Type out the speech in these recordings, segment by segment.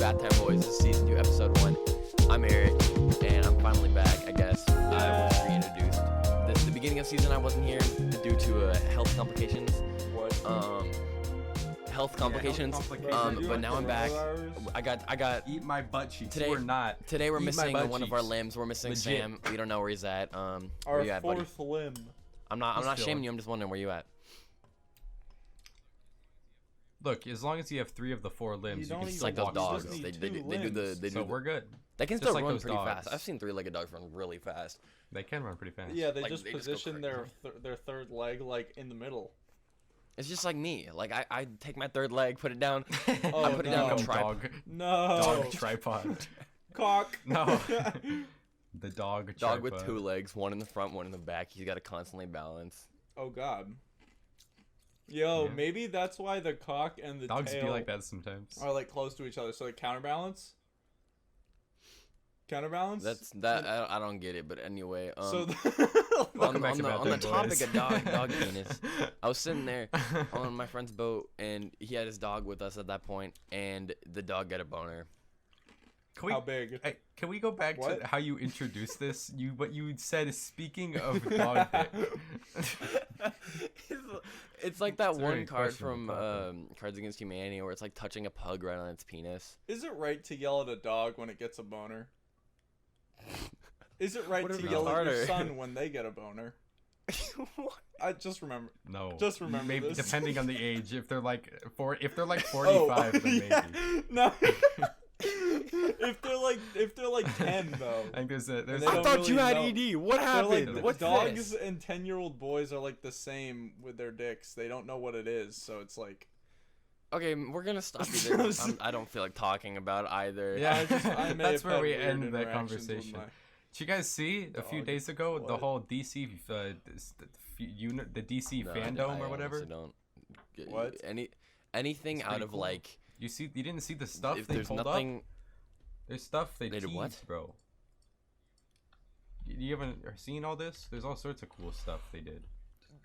Bathtime Boys. This is season 2, episode 1. I'm Eric, and I'm finally back, I guess. I was reintroduced. The beginning of season, I wasn't here due to health complications. What? Health complications. But now I'm back. I got. Eat my butt cheeks. Today, we're not. Today we're Eat missing my butt one of our cheeks. limbs. We're missing Legit. Sam. We don't know where he's at. Where Our you at, buddy? fourth limb. I'm not He's shaming chilling. you. I'm just wondering where you at. Look, as long as you have 3 of the 4 limbs, you don't can It's still like those walk dogs. still. They need do two the. So we're good. They can just still like run those pretty dogs. fast. I've seen 3-legged dogs run really fast. They can run pretty fast. Yeah, they Like, just they just go position their third leg like in the middle. It's just like me. Like I take my third leg, put it down. Oh, I put it down on a no. tripod. Dog. No. Dog tripod. Cock. No. The dog. Dog tripod. with 2 legs, one in the front, one in the back. He's got to constantly balance. Oh God. Yo, Yeah. maybe that's why the cock and the Dogs tail be like that sometimes. are like close to each other, so they counterbalance. Counterbalance. I don't get it, but anyway. So. on back to the Bathtime topic Boys. of dog penis, I was sitting there on my friend's boat, and he had his dog with us at that point, and the dog got a boner. Can we, How big? Hey, can we go back What? to how you introduced this? What you said is speaking of dog dick. It's like that It's very one card questionable from topic. Cards Against Humanity where it's like touching a pug right on its penis. Is it right to yell at a dog when it gets a boner? Is it right Whatever to gets yell at your harder. son when they get a boner? What? I just remember. No. Just remember Maybe this. depending on the age. If they're like 45, Oh, then maybe. yeah. No. if they're like 10 though. I think there's They I don't thought you really had know. ED. What They're happened? like What's dogs this? and 10-year-old boys are like the same with their dicks. They don't know what it is, so it's like. Okay, we're gonna stop you there. I don't feel like talking about either. Yeah, I may that's have where had we weird end the interactions with conversation. my- Did you guys see a few Dog. days ago the What? whole DC the DC No, fandom I or whatever? honestly don't. What? Anything It's out pretty of cool. like You didn't see the stuff if they there's pulled nothing. up? There's stuff they They did teased, what? bro. You haven't seen all this? There's all sorts of cool stuff they did.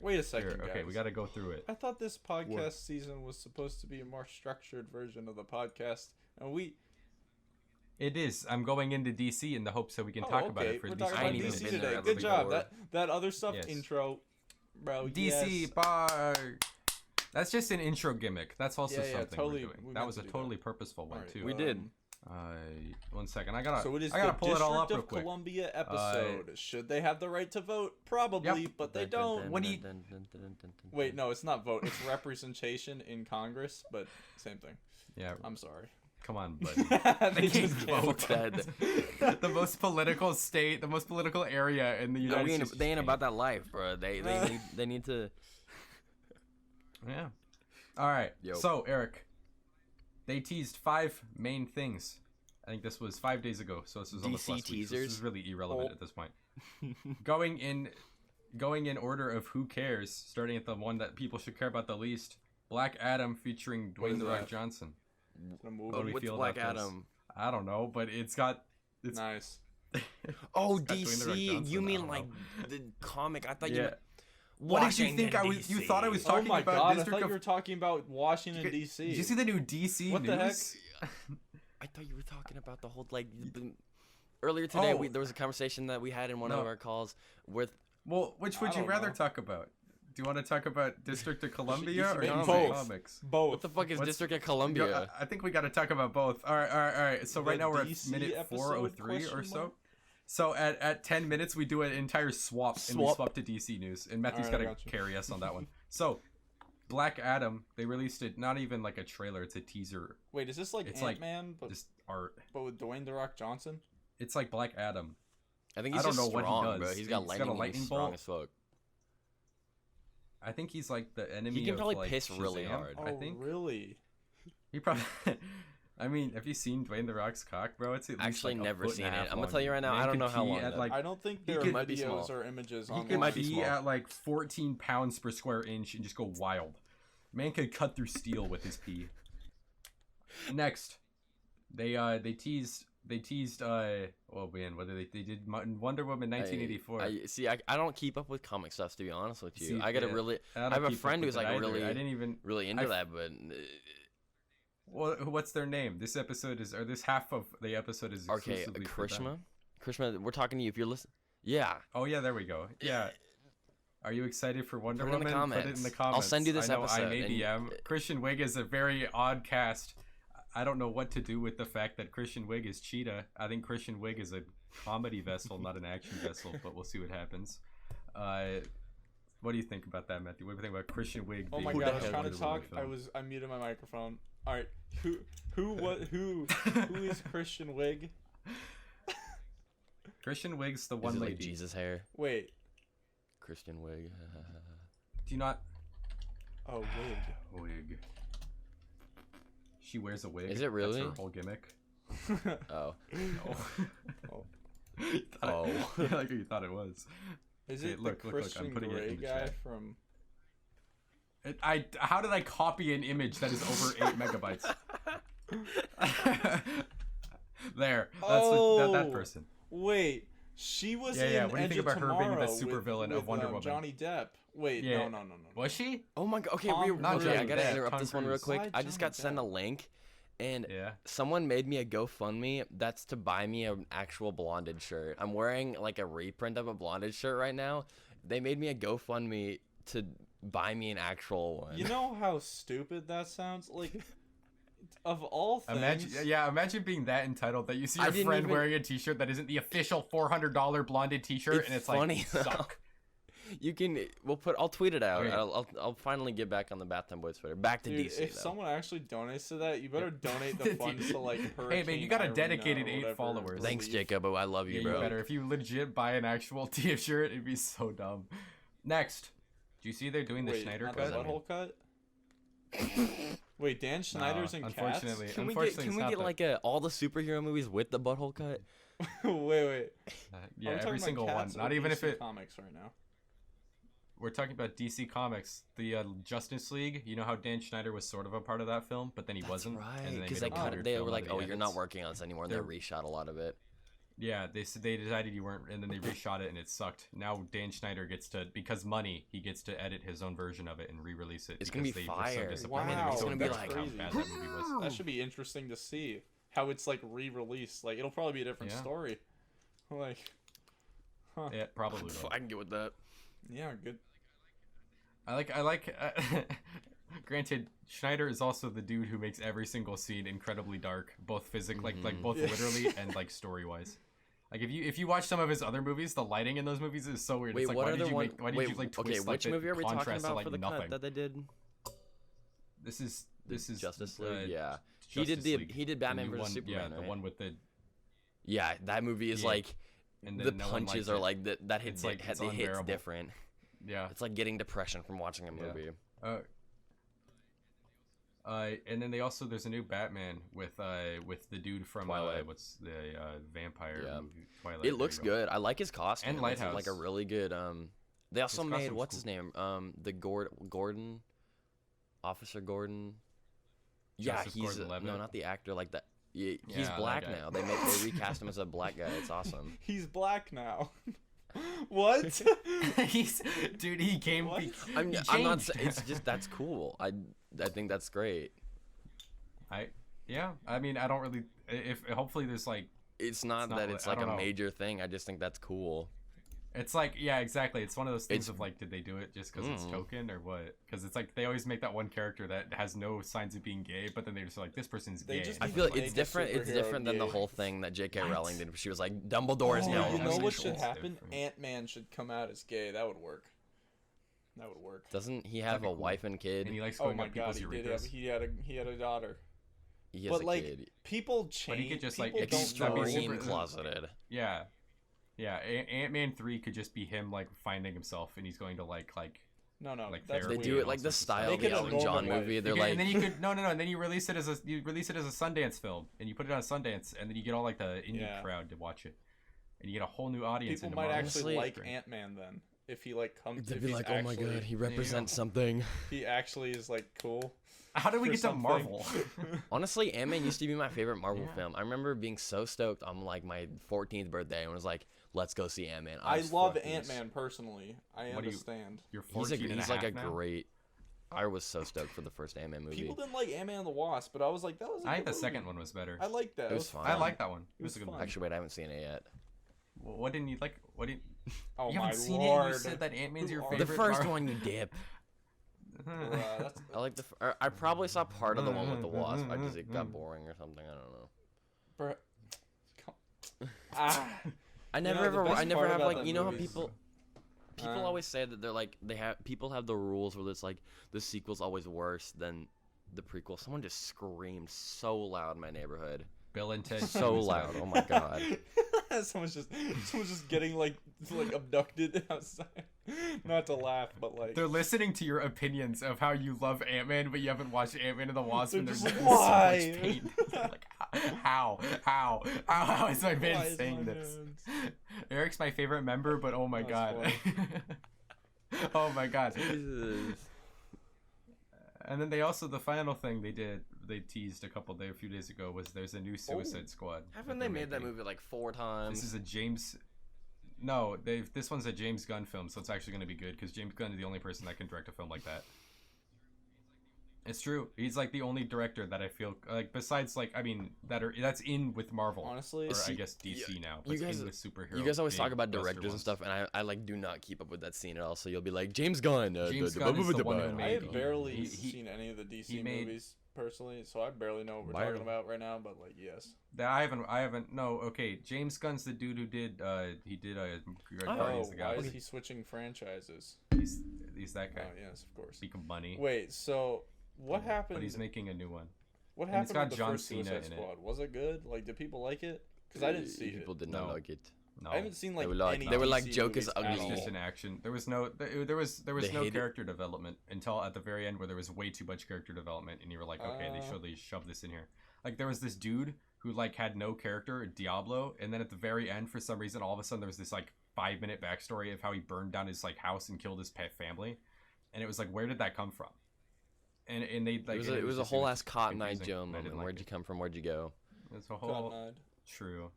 Wait a second, Here, okay, guys. we got to go through it. I thought this podcast season was supposed to be a more structured version of the podcast, and we. It is. I'm going into DC in the hopes that we can Oh, talk about okay. it for We're at least talking about 20 minutes. DC Been there today. at Good the job. before. That other stuff Yes. intro, bro. DC yes. bar. That's just an intro gimmick. That's also Yeah, something totally, we're doing. we That meant was to a do totally purposeful one Alright, too. We did. 1 second. I gotta. So it is I gotta the pull it all up District real of quick. Columbia episode. Should they have the right to vote? Probably, Yep. but they don't. What do you- Wait, no, it's not vote. It's representation in Congress, but same thing. Yeah. I'm sorry. Come on, buddy. They just Fuck can't. that. The most political state, the most political area in the No, United States. they ain't about that life, bro. They need to. Yeah. All right. Yo. So Eric, they teased 5 main things. I think this was 5 days ago. So this was almost DC last week. So this teasers? is really irrelevant Oh. at this point. going in order of who cares, starting at the one that people should care about the least. Black Adam featuring What Dwayne is the Rock that? Johnson. It's a movie. What do we What's feel Black about this? Adam? I don't know, but it's Nice. Oh, got Dwayne The Rock DC. Johnson, You I mean don't like know. the comic? I thought Yeah. you. What did you think I was? You thought I was Oh talking my about god! I District thought of. you were talking about Washington Did D.C. you see the new DC What news? the heck? I thought you were talking about the whole like. Earlier today, Oh. there was a conversation that we had in one of No. our calls with. Well, which would I you don't rather know. talk about? Do you want to talk about District of Columbia or make DC both. Comics? Both. What the fuck is What's- District of Yeah, Columbia? I think we got to talk about both. All right. So The right now we're at DC minute episode, 403 or question so. mark? So at 10 minutes we do an entire swap and we Swap. swap to DC news, and Matthew's All right, I got got to you. carry us on that one. So Black Adam, they released it. Not even like a trailer; it's a teaser. Wait, is this like It's like Ant-Man, Just art. but with Dwayne the Rock Johnson? It's like Black Adam. I think I he's don't just know what he strong, does. bro. He's got He's got a lightning. lightning He's strong bolt. as fuck. I think he's like the enemy. He can of, probably like, piss really Shazam, hard. I Oh, think really? he probably. I mean, have you seen Dwayne the Rock's cock, bro? It's at least Actually, like a never foot and seen a it. half I'm gonna long. tell you right now, Man I don't could know how pee long at, that- like, I don't think he there could- are might be videos small. or images he online. could might be pee small. at like 14 pounds per square inch and just go wild. Man could cut through steel with his pee. Next, they teased oh man, whether they did Wonder Woman 1984. I see. I don't keep up with comic stuff, to be honest with you. See, I gotta yeah, really. don't I have a keep up friend with who's it like either. really, I didn't even really into I- that, but What's their name? This episode is, or this half of the episode is Okay, exclusively for them. Krishma, we're talking to you if you're listening. Yeah. Oh yeah, there we go. Yeah. Are you excited for Wonder Put it in Woman? the comments. Put it in the comments. I'll send you this I know episode. I maybe am. Christian Wiig is a very odd cast. I don't know what to do with the fact that Christian Wiig is Cheetah. I think Christian Wiig is a comedy vessel, not an action vessel, but we'll see what happens. What do you think about that, Matthew? What do you think about Christian Wiig? Oh my being god, I was the trying to Wonder talk. Woman film? I muted my microphone. All right, who is Christian Wiig? Christian Wiig's the Is one it lady. like Jesus hair? Wait. Christian Wiig. Do you not? Oh, wig. Wig. She wears a wig. Is it really? That's her whole gimmick. Oh. Oh. Oh. Yeah, like you thought it was. Is Okay, it look, the look, Christian I'm putting it Grey in the guy chat. from? How did I copy an image that is over 8 megabytes? There. That's that person. Wait, she was Yeah. in What do you Edge think of about her being the Tomorrow supervillain with of Wonder Woman? Johnny Depp. Wait, Yeah. no. Was she? Oh my god. Okay, Not okay, Johnny I gotta Depp, interrupt Tom this one real Cruise. quick. Why I just got Johnny sent a Depp? link, and Yeah. someone made me a GoFundMe that's to buy me an actual Blonded shirt. I'm wearing like a reprint of a Blonded shirt right now. They made me a GoFundMe to buy me an actual one. You know how stupid that sounds? Like, of all things. Imagine being that entitled that you see I your didn't friend even- wearing a T-shirt that isn't the official $400 Blonded T-shirt, It's and it's funny, like, though. suck. You can. I'll tweet it out. Okay. I'll finally get back on the Bathtime Boys Twitter. Back to Dude, DC if though. someone actually donates to that, you better donate the funds to like Hurricane Hey man, you got a Irene dedicated or 8 whatever followers. Thanks, relief. Jacob. I love you, Yeah, bro. you better. If you legit buy an actual T-shirt, it'd be so dumb. Next, do you see they're doing the Wait, Schneider not cut? the butthole cut? Wait, Dan Schneider's in Cats? unfortunately. Can we Unfortunately, get it's not like all the superhero movies with the butthole cut? wait. yeah, Are we talking every about single one. Cats or Not even if DC it. Comics right now. We're talking about DC Comics, the Justice League. You know how Dan Schneider was sort of a part of that film, but then he wasn't. Right, and then because made a weird they film were out like, of the "Oh, you're not edits. working on this anymore," and they They're- reshot a lot of it. Yeah, they decided you weren't, and then they reshot it, and it sucked. Now Dan Schneider gets to, because money, he gets to edit his own version of it and re-release it. It's gonna be because they were fire. so disappointed. Wow, It's gonna be that's like crazy. how bad that movie was. That should be interesting to see how it's like re-released. Like it'll probably be a different Yeah. story. Like, huh? Yeah, probably. Will. I can get with that. Yeah, good. I like. Granted, Schneider is also the dude who makes every single scene incredibly dark, both physically, like both Yeah. literally and like story wise. Like if you watch some of his other movies, the lighting in those movies is so weird. Wait, it's like, what why other did you one? make? Why did you like twist okay, like which the movie are we talking contrast to, about like, for the nothing? cut that they did? This is Justice League. Yeah, Justice League. he did The Batman new vs one, Superman. Yeah, right? the one with the Yeah, that movie is Yeah. like and the then no one punches liked are it. like that hits It's like- it's it hits unbearable. different. Yeah. It's like getting depression from watching a Yeah. movie. And then there's a new Batman with the dude from Twilight. what's the vampire Yeah. movie Twilight. It there looks you go. good. I like his costume. And It's Lighthouse. like a really good. They also His made costume's what's cool. his name? The Gordon, Officer Gordon. Justice Yeah, he's Gordon-Levitt? no, not the actor. Like that. Yeah, he's Yeah, that black guy. now. They recast him as a black guy. It's awesome. He's black now. What? Dude, he came. What? I'm not. changed. It's just that's cool. I think that's great. I mean, I don't really. If hopefully there's like, It's not not that li- it's I like a don't know. major thing. I just think that's cool. it's like, yeah, exactly. It's one of those things It's- of like, did they do it just because it's Mm. token or what? Because it's like they always make that one character that has no signs of being gay, but then they're just like, this person's They gay. just I need feel to like it's make a different. It's superhero different than the gay. whole thing that J.K. What? Rowling did. She was like, Dumbledore is Oh, now you know what homosexual. should It's happen? different. Ant-Man should come out as gay. That would work. That would work. Doesn't he have That'd be a cool. wife and kid? and he likes Oh going my up god, people's he did have urethras. he had a daughter. He has But a like kid. people But change. he could just, like, people don't extreme know. Extreme super- closeted. Yeah. Ant-Man 3 could just be him like finding himself, and he's going to like No, like that's therapy They do weird. it like the They style of could the have Elton John normal movie. life. They're Okay, like, and then you could no, and then you release it as a Sundance film, and you put it on Sundance, and then you get all like the indie Yeah. crowd to watch it, and you get a whole new audience. People into might Marvel. actually Honestly- like Ant-Man then if he like comes. they'd if be he's like, oh my actually- god, he represents something. He actually is like cool. How did we for get to something. Marvel? Honestly, Ant-Man used to be my favorite Marvel Yeah. film. I remember being so stoked on like my 14th birthday and was like, let's go see Ant-Man. I was love fucking- Ant-Man personally. I What do you- understand. You're He's 14 and he's a like a half now? great. I was so stoked for the first Ant-Man movie. People didn't like Ant-Man and the Wasp, but I was like, that was. I think the movie. second one was better. I liked that. It was fun. I like that one. It was a good fun. one. Actually, wait, I haven't seen it yet. What didn't you like? What didn't Oh you my haven't seen lord! it? You said that Ant-Man's your Who are favorite. The first Marvel- one, you dip. That's, I like I probably saw part of the one with the wasp. I just it got boring or something. I don't know. bruh. Ah. I never know, the ever. best I never part have about like that you know how movie is- people always say that they're like people have the rules where it's like the sequel's always worse than the prequel. Someone just screamed so loud in my neighborhood. Bill and Ted. So loud. Oh my god. someone's just getting like abducted outside. Not to laugh, but like They're listening to your opinions of how you love Ant-Man, but you haven't watched Ant-Man and the Wasp, They're and they're just just like, in so "Why?" much pain. Like, how is my Why man is saying my this? hands- Eric's my favorite member, but oh my That's god. Oh my god. Jesus. And then the final thing they teased a few days ago was there's a new Suicide Squad. Haven't that they they're made that making. movie like 4 times? This is this one's a James Gunn film, so it's actually going to be good because James Gunn is the only person that can direct a film like that. It's true. He's like the only director that I feel like besides that's in with Marvel. Honestly, or I guess DC now. But you guys- in with superhero. You guys always talk big about blockbuster directors and ones. stuff, and I like do not keep up with that scene at all. So you'll be like James Gunn. James Gunn is the one who I made- have barely he- seen any of the DC he made- movies personally, so I barely know what we're Barely. talking about right now. But like, yes. I haven't. No, okay. James Gunn's the dude who did. He did Guardians Oh, of the why is Galaxy. he switching franchises? He's that guy. Oh, yes, of course. Speak of money. Wait, so what happened? But he's making a new one. What and it's happened got with the John first Cena Suicide in it. Squad? Was it good? Like, did people like it? Because I didn't see People it. did not No. like it. No, I haven't seen like They were like- any. they were like, DC joke is movies ugly. at it's all. just an action. There was They no hated- character development until at the very end where there was way too much character development, and you were like, okay, they shoved this in here. Like there was this dude who like had no character, Diablo, and then at the very end, for some reason, all of a sudden there was this like 5-minute backstory of how he burned down his like house and killed his pet family, and it was like, where did that come from? And they like it was a whole ass Cotton Eye confusing, Joe and I didn't moment. like Where'd it. you come from? Where'd you go? It's a whole Cotton-eyed. true.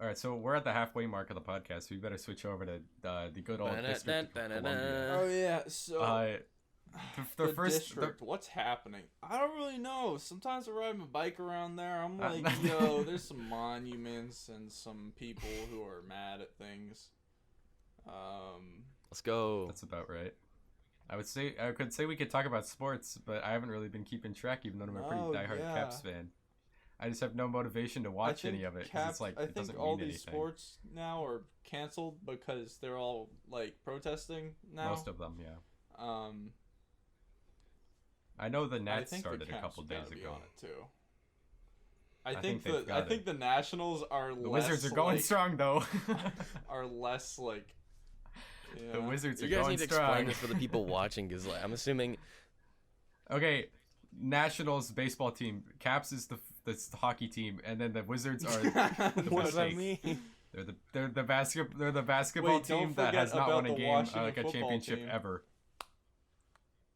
All right, so we're at the halfway mark of the podcast. So we better switch over to the good old District of Columbia. Oh yeah, so The the first district. What's happening? I don't really know. Sometimes I ride my bike around there. I'm Uh, like, yo, there's some monuments and some people who are mad at things. Let's go. That's about right. I could say we could talk about sports, but I haven't really been keeping track, even though I'm a pretty Oh, diehard yeah. Caps fan. I just have no motivation to watch any of it. 'Cause it's like I it think doesn't all mean these anything. sports now are canceled because they're all like protesting now. Most of them, yeah. Um, I know the I Nats think started the a Caps couple gotta days be ago. on it too. I think they've I got think it. the Nationals are The Wizards are going like, strong, though. are less like. You The know? Wizards are You guys going need to strong. explain this for the people watching, because like, I'm assuming Okay, Nationals baseball team. Caps is the hockey team, and then the Wizards are what does that Snakes. mean? They're the basketball Wait, don't team that forget has not about won a the game Washington like a football championship team. ever.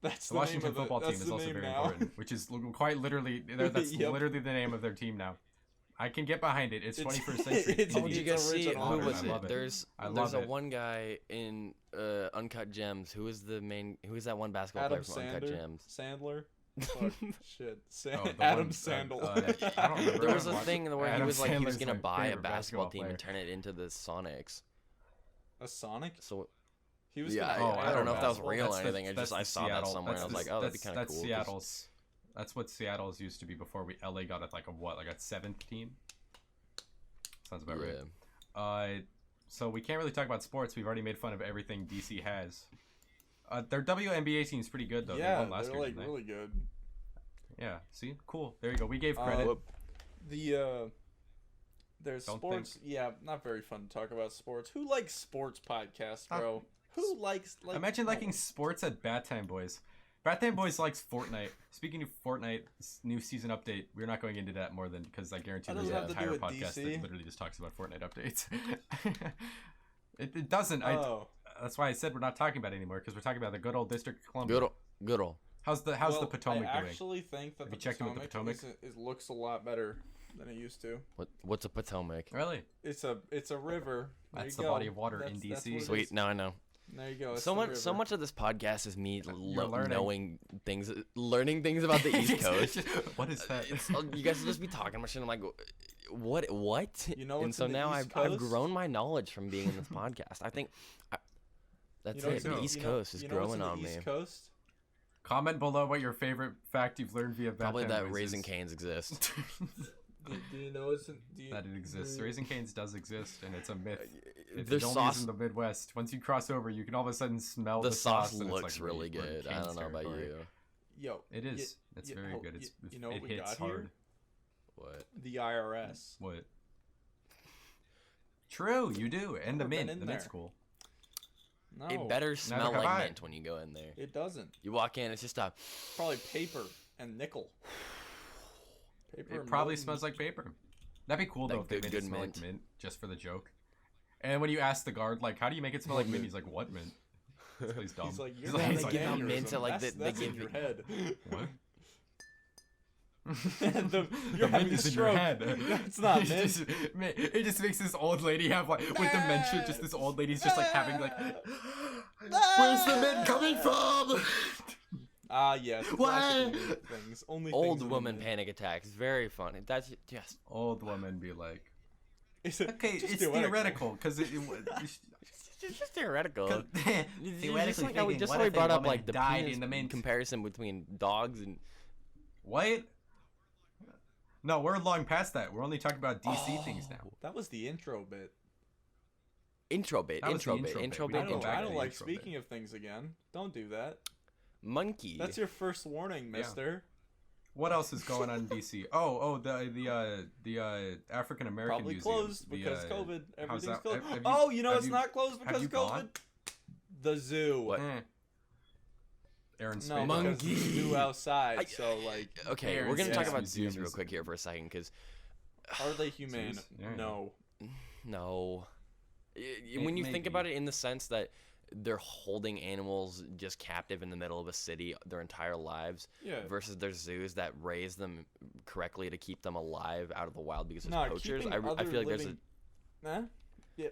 That's The the Washington name of football team that's is the also name very now. important, which is quite literally that's Yep. literally the name of their team now. I can get behind it. It's It's- 21st century. it's- Oh, did you It's guys see it? original. Who I was love it? it. There's I there's love a it. one guy in Uncut Gems. Who is the main? Who is that one basketball Adam player from Uncut Gems? Sandler. Fuck, shit. Oh, the Adam one, Sandler. I don't remember. There was a Watch it. thing where he Adam was like he was Sandler's gonna my buy a favorite basketball team player. and turn it into the Sonics. A Sonic? So He was yeah, gonna I don't know if that was basketball? real or That's the- anything. that's I the saw that Seattle- somewhere and I was that's like, oh, that'd be that's- kind of that's cool. 'cause- Seattle's. That's what Seattle's used to be before LA got it like a 7th team. Sounds about yeah. right. So we can't really talk about sports. We've already made fun of everything DC has. Their WNBA team's pretty good though. They Yeah, won last they're year, like didn't they? really good. Yeah. See, cool. There you go. We gave credit. There's Don't sports. Yeah, not very fun to talk about sports. Who likes sports podcasts, bro? Who likes like? Imagine no. liking sports at Bathtime Boys. Bathtime Boys likes Fortnite. Speaking of Fortnite, new season update. We're not going into that more than because I guarantee That there's doesn't an have to do entire with podcast DC. that literally just talks about Fortnite updates. It doesn't. Oh, That's why I said we're not talking about it anymore because we're talking about the good old District of Columbia. Good old. How's the well, Potomac I doing? actually think that Have the you checked in with the Potomac? looks a lot better than it used to. What's a Potomac? Really? It's a river. There That's you the go. body of water in That's DC. what it Sweet. is. Now I know. There you go. It's So the much river. of this podcast is me learning. learning things about the East Coast. What is that? You guys will just be talking about shit. I'm like, what? You know And what's so in the now East I've Coast? grown my knowledge from being in this podcast. I think that's You know it. what's The in East you know- Coast is you know what's growing in the on me. East Coast? Comment below what your favorite fact you've learned via Probably Bathtime that Boys Raising is. Canes exist. Do you know it's in, That it exists. Raising Canes does exist, and it's a myth. It's Their only sauce, in the Midwest. Once you cross over, you can all of a sudden smell the the sauce and it's looks like, really wait, we're in good. I Canes don't know about territory. you. Yo, It is. It's very good. It's you know it what we hits got hard. here? What? The IRS. What? True, you do. And the Never been mint. in The mint's there. cool. No, It better smell have like I. mint when you go in there. It doesn't. You walk in, it's just a. Probably paper and nickel. Paper. It probably smells like paper. That'd be cool though Like if they good- made it good smell mint. like mint just for the joke. And when you ask the guard, like, how do you make it smell like mint? He's like, what mint? He's dumb. He's like, you're He's like, having he's a like, give out aneurysm. mint to, like, that's, they that's in give your you- head. what? You're The having mint a is in your stroke. head. That's not It mint. just- it just makes this old lady have like with dementia. Just this old lady's just like having like, where's the mint coming from? Ah, yes. Why? classic mint things. Only Old things in woman mint. panic attacks. Very funny. That's just. Old woman be like, Is it okay, just it's theoretical because It's just theoretical. theoretically Just like how we speaking, just what how we if a brought up woman like the died penis in the mint? comparison between dogs and What? No, we're long past that. We're only talking about DC things now. That was the intro bit. intro bit, That was the intro bit, intro intro bit. bit, We don't intro back I to bit. don't the like intro bit. speaking of things again. Don't do that. Monkey. That's your first warning, mister. What else is going on in DC? Oh, the African American Probably Museum. closed The, because COVID. how's Everything's that- closed. have you- Oh, you know have it's you- not closed have because you COVID. gone? The zoo. Aaron No, Spade. Monkey. because the zoo outside. I- So like, Okay, Aaron we're gonna talk Spade about Museum zoos real is- quick here for a second, because are they humane? Zoos? Yeah. No. no, when you think Maybe. about it in the sense that they're holding animals just captive in the middle of a city their entire lives, Yeah. versus their zoos that raise them correctly to keep them alive out of the wild because there's Nah, poachers. keeping I other feel like living... Huh? Yeah.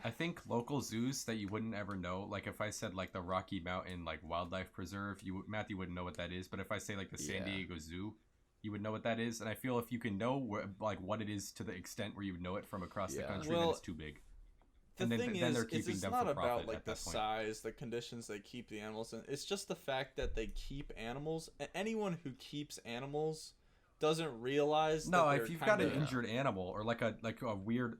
I think local zoos that you wouldn't ever know, like if I said like the Rocky Mountain like Wildlife Preserve, Matthew wouldn't know what that is. But if I say like the San Yeah. Diego Zoo, you would know what that is. And I feel if you can know like what it is to the extent where you would know it from across the Yeah. country, then Well, it's too big. The And then- thing then they're is keeping it's them not for about profit like at the that point. size, the conditions they keep the animals in. It's just the fact that they keep animals. Anyone who keeps animals doesn't realize. No, that if they're you've got an kinda- injured animal or like a weird,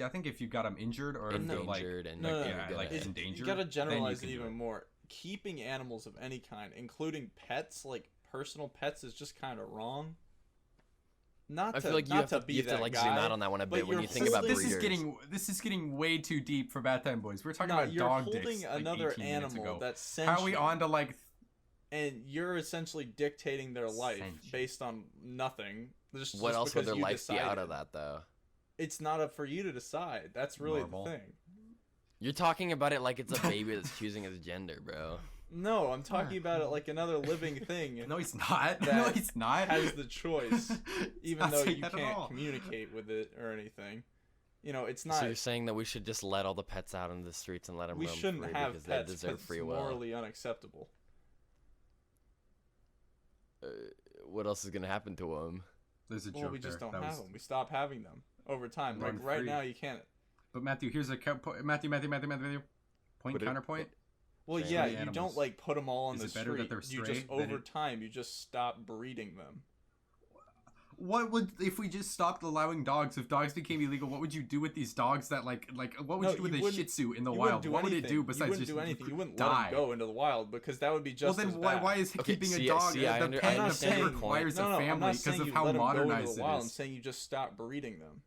I think if you got them injured or if they're like endangered and No, no, yeah, no, like yeah. endangered, You gotta then generalize can it do even more. Keeping animals of any kind, including pets, like personal pets, is just kind of wrong. Not I to, feel like you not have to to, be you have that to like guy, zoom out on that one a but bit when you're you think holding- about This breeders. is getting way too deep for Bathtime Boys. We're talking No, about you're dog holding dicks like another 18 minutes animal ago. that's sentient. How are we on to like? And you're essentially dictating their life Sentient. based on nothing. What else would because their you life be out decided. of that though? It's not up for you to decide. That's really Normal. the thing. You're talking about it like it's a baby that's choosing its gender, bro. No, I'm talking about it like another living thing No, he's not. No, That he's not. has the choice, even not though saying you that at can't all. communicate with it or anything. You know, it's So not. you're saying that we should just let all the pets out into the streets and let them We roam shouldn't free have because pets they deserve because free it's will? morally unacceptable. What else is gonna happen to them? There's a joke Well, we just there. don't That have was- them. We stop having them over time. Run Like right free. now, you can't. But Matthew, here's a Matthew. Point Put it- counterpoint. Well, Same. yeah, Free you animals. don't like put them all on Is the it better street. that they're You just stray than over it- time, you just stop breeding them. What would if we just stopped allowing dogs? If dogs became illegal, what would you do with these dogs that like what would No, you do with you a wouldn't- Shih Tzu in the You wouldn't wild? do What would it anything. do You besides wouldn't just do anything. You wouldn't let die? them go into the wild because that would be just Well, as then bad. why is Okay, keeping see, a dog? see, I the under- pet I the understand pet your point. requires No, a no, I'm family not because saying of you how let them go into modernized the it wild. I'm is. saying you just stop breeding them.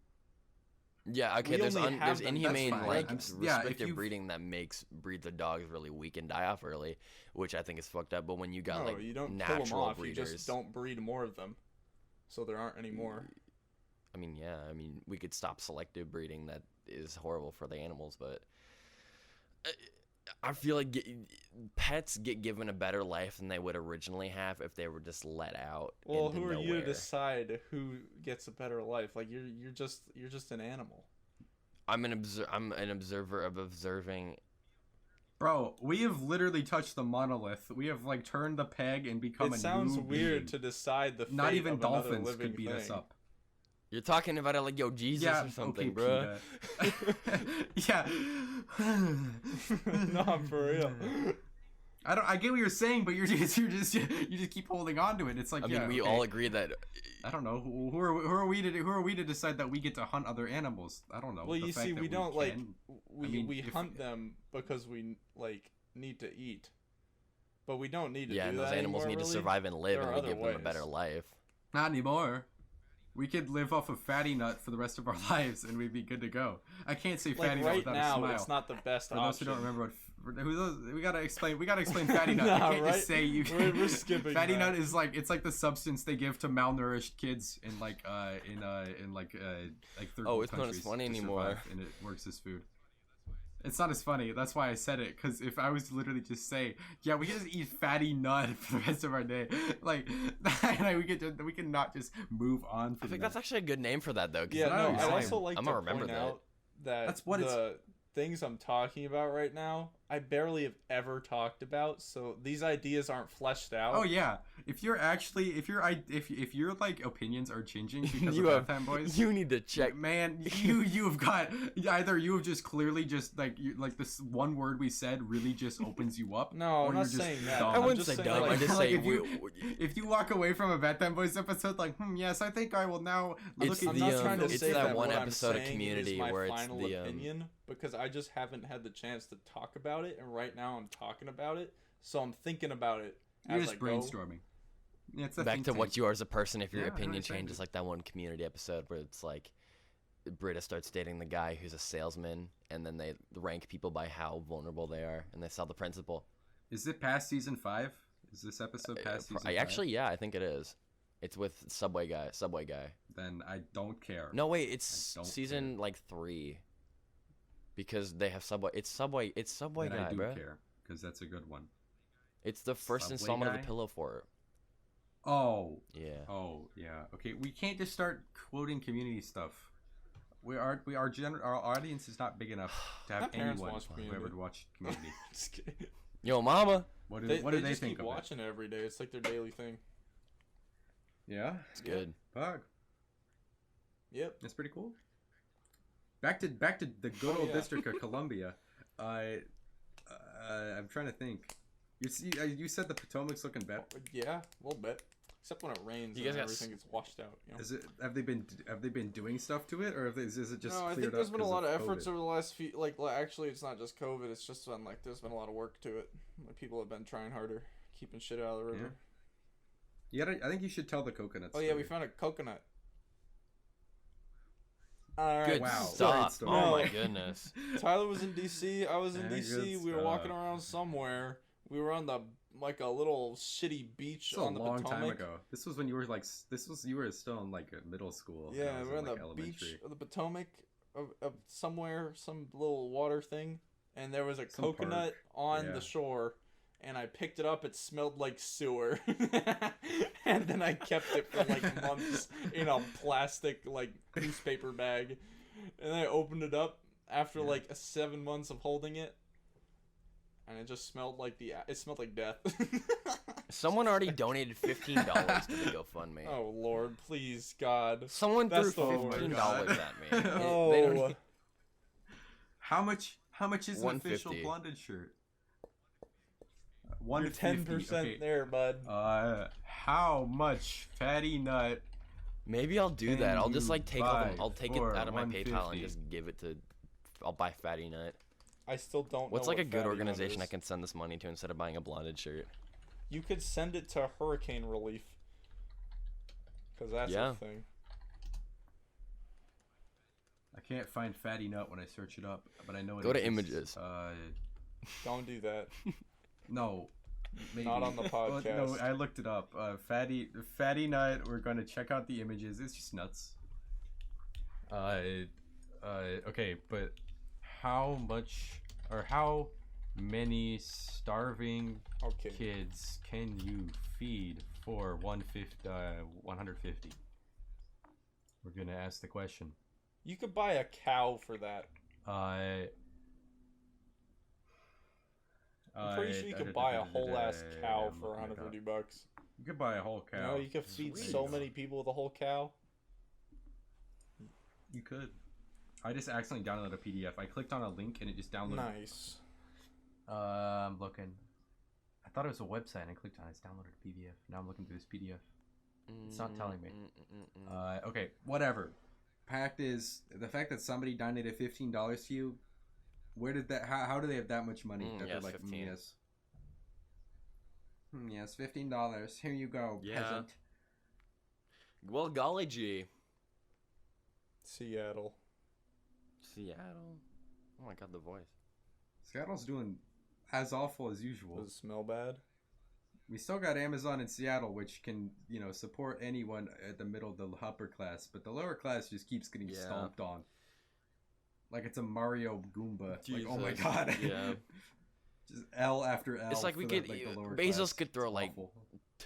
Yeah, okay. We There's only have there's them- that's inhumane fine. like Yeah, if restrictive you- breeding that makes breeds of dogs really weak and die off early, which I think is fucked up. But when you got No, like you don't kill natural them off. breeders, You just don't breed more of them, so there aren't any more. I mean, yeah, I mean, we could stop selective breeding. That is horrible for the animals, but I feel like pets get given a better life than they would originally have if they were just let out. Well, into who are nowhere. you to decide who gets a better life? Like you're just an animal. I'm an observer of observing. Bro, we have literally touched the monolith. We have like turned the peg and become a It sounds new weird being. to decide the fate Not even of another dolphins living could beat us thing. up. You're talking about it like, yo, Jesus Yeah, or something, okay, bro. Yeah. No, for real. I get what you're saying, but you just keep holding on to it. It's like, I mean, yeah, we okay. all agree that. I don't know who are we to decide that we get to hunt other animals. I don't know. Well, The you fact see, that we don't like can- we hunt them because we like need to eat, but we don't need to. Yeah, do and those that animals anymore, need to really. survive and live, There and are we other give them a better ways. life. Not anymore. We could live off of fatty nut for the rest of our lives, and we'd be good to go. I can't say Like fatty nut right without a now, smile. it's not the best For those option. who don't remember we gotta explain fatty nut. Nah, You can't right? just say you. We're skipping Fatty that. nut is like it's like the substance they give to malnourished kids in like third Oh, world it's not as countries funny to anymore. survive, and it works as food. It's not as funny. That's why I said it. Because if I was to literally just say, yeah, we can just eat fatty nut for the rest of our day, like we can not just move on. I think that's actually a good name for that, though. 'Cause Yeah, no, I'd I'd also also like I'm to gonna remember point that. out that That's what the things I'm talking about right now, I barely have ever talked about, so these ideas aren't fleshed out. Oh yeah, if your like opinions are changing because You of have- Bathtime Boys, You need to check. man, you've got either you have just clearly just like this one word we said really just opens you up. No, or I'm you're not just saying that. dumb. I I'm wouldn't just say saying, dumb. like- I just like say if you walk away from a Bathtime Boys episode like, yes, I think I will now look It's at I'm the, not these trying to it's say that that one what I'm episode of saying Community is my where it's final the, opinion, because I just haven't had the chance to talk about it, and right now I'm talking about it, so I'm thinking about it You're as just I go. brainstorming. Yeah, it's a back think to what tank. you are as a person if your Yeah, I know opinion what you're saying. changes, like that one Community episode where it's like Britta starts dating the guy who's a salesman, and then they rank people by how vulnerable they are, and they sell the principal. Is it past season 5? Is this episode past season 5? Yeah, I think it is. It's with Subway guy. Then I don't care. No, wait, it's I don't season care. like 3. Because they have Subway. It's Subway then guy, I do bro. care because that's a good one. It's the first Subway installment of guy? the Pillow Fort. Oh, Yeah. oh yeah. Okay, we can't just start quoting Community stuff. Our audience is not big enough to have My parents anyone watch who Community. ever watched Community. Just kidding. Yo, mama. What do They they just think keep of it? watching it every day. It's like their daily thing. Yeah, It's good. fuck, Yep. that's pretty cool. Back to the good Oh, old yeah. District of Columbia. I'm trying to think. You said the Potomac's looking better. Yeah, a little bit. Except when it rains You and guys got everything gets washed out. You know? Is it? Have they been doing stuff to it, or is it just? No, I cleared think there's up been a 'cause lot of efforts COVID? over the last few. Like, actually, it's not just COVID. It's just been like there's been a lot of work to it. Like, people have been trying harder, keeping shit out of the river. I think you should tell the coconuts. Oh yeah, we found a coconut. All right. Good Wow. stuff. Great story. Oh my No. goodness. Tyler was in DC. I was in Yeah, DC. good We were walking stuff. around somewhere. We were on the like a little shitty beach This was on a the long Potomac. time ago. This was when you were like. You were still in like middle school. and I Yeah, was we're in, on like, the elementary. beach of the Potomac of somewhere, some little water thing, and there was a Some coconut on Yeah. the shore, and I picked it up. It smelled like sewer, and then I kept it for like months in a plastic like newspaper bag, and I opened it up after Yeah. like 7 months of holding it, and it just smelled like it smelled like death. Someone already donated $15 to the GoFundMe. Oh Lord, please God. Someone That's threw the word. $15 at me. Oh. They don't- How much is an official 150. blonded shirt? You're 10% Okay. there, bud. How much fatty nut? Maybe I'll do Can that. I'll just you like take all buy the, I'll take it for out of my PayPal and 150? just give it to. I'll buy Fatty Nut. I still don't What's know like a what good Fatty Nut organization I is. can send this money to instead of buying a blonded shirt? You could send it to hurricane relief. Because that's Yeah. a thing. I can't find fatty nut when I search it up, but I know it Go to exists. images. Don't do that. No. Maybe. Not on the Well, no, podcast. I looked it up. Fatty nut. We're going to check out the images. It's just nuts. Okay, but how much or how many starving Okay. kids can you feed for 150? We're gonna ask the question. You could buy a cow for that. I'm pretty sure you could buy a whole ass cow for $150. You could buy a whole cow. You know, you could feed Sweet. so many people with a whole cow. You could. I just accidentally downloaded a PDF. I clicked on a link and it just downloaded. Nice. I'm looking. I thought it was a website and I clicked on it. It's downloaded a PDF. Now I'm looking through this PDF. It's not telling me. Okay, whatever. Fact is, the fact that somebody donated $15 to you, where did that? How do they have that much money? That yes, they're like, 15. yes. Yes, $15. Here you go, Yeah. peasant. Well, golly gee. Seattle. Seattle. Oh my god, the voice. Seattle's doing as awful as usual. Does it smell bad? We still got Amazon in Seattle, which can, support anyone at the middle, the upper class, but the lower class just keeps getting Yeah. stomped on. Like it's a Mario Goomba. Jesus. Like, oh my god. Yeah. Just L after L. It's like we for could. the lower Bezos class. could throw It's like awful.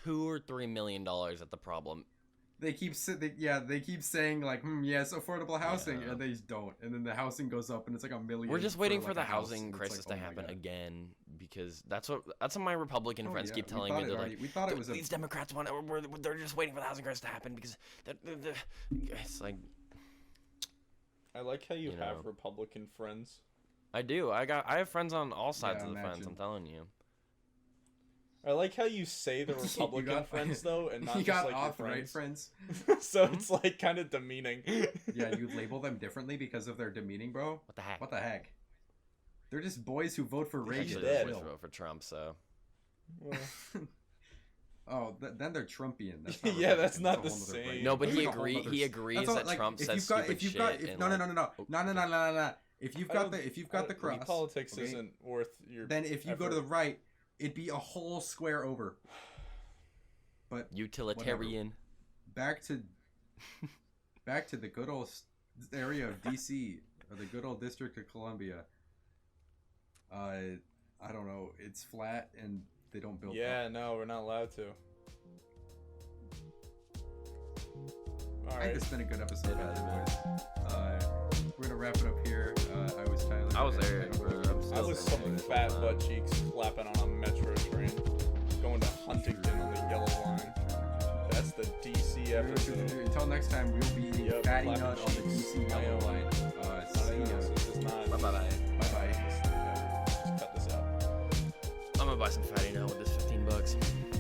$2 or $3 million at the problem. They keep saying like, yes, affordable housing, Yeah. and they just don't. And then the housing goes up, and it's like $1 million. We're just waiting like, for the a house, housing and it's crisis like, to oh my happen God. again, because that's what my Republican friends keep telling me. They're like, we thought it was these Democrats want. They're just waiting for the housing crisis to happen because it's like. I like how you You have know. Republican friends. I do. I have friends on all sides Yeah, of the fence. imagine. I'm telling you. I like how you say the Republican got- friends though, and not you just got like your alt-right friends. friends. So it's like kind of demeaning. Yeah, you label them differently because of their demeaning, bro. What the heck? What the heck? They're just boys who vote for Reagan. Actually, dead. I vote for Trump, so. Well, Oh, then they're Trumpian. That's Yeah, not that's Republican. not That's the a whole nother same. break. No, but That's he like a whole agrees. nother He s- agrees that's all, that like, Trump if says you've got, stupid if you've shit. got, if, and, no, no, like, no, no, no, no, no, no, no, no. If you've got the cross, politics okay? isn't worth your. Then if you go to the effort. right, it'd be a whole square over. But utilitarian. back to the good old area of DC or the good old District of Columbia. I don't know. It's flat and they don't build. Yeah, up. no, we're not allowed to. All I right. think it's been a good episode, It has, boys. We're gonna wrap it up here. I was Tyler. I was and Eric, Tyler. bro. I'm I still was saying something this fat whole butt time. cheeks clapping on a metro train, going to Huntington on the yellow line. That's the DC episode. Until next time, we'll be eating Yep, fatty clapping nut on the cheeks. DC yellow I line. See ya. This is not. Bye bye. Bye bye. Just cut this out. I'm gonna buy some fatty now with this $15.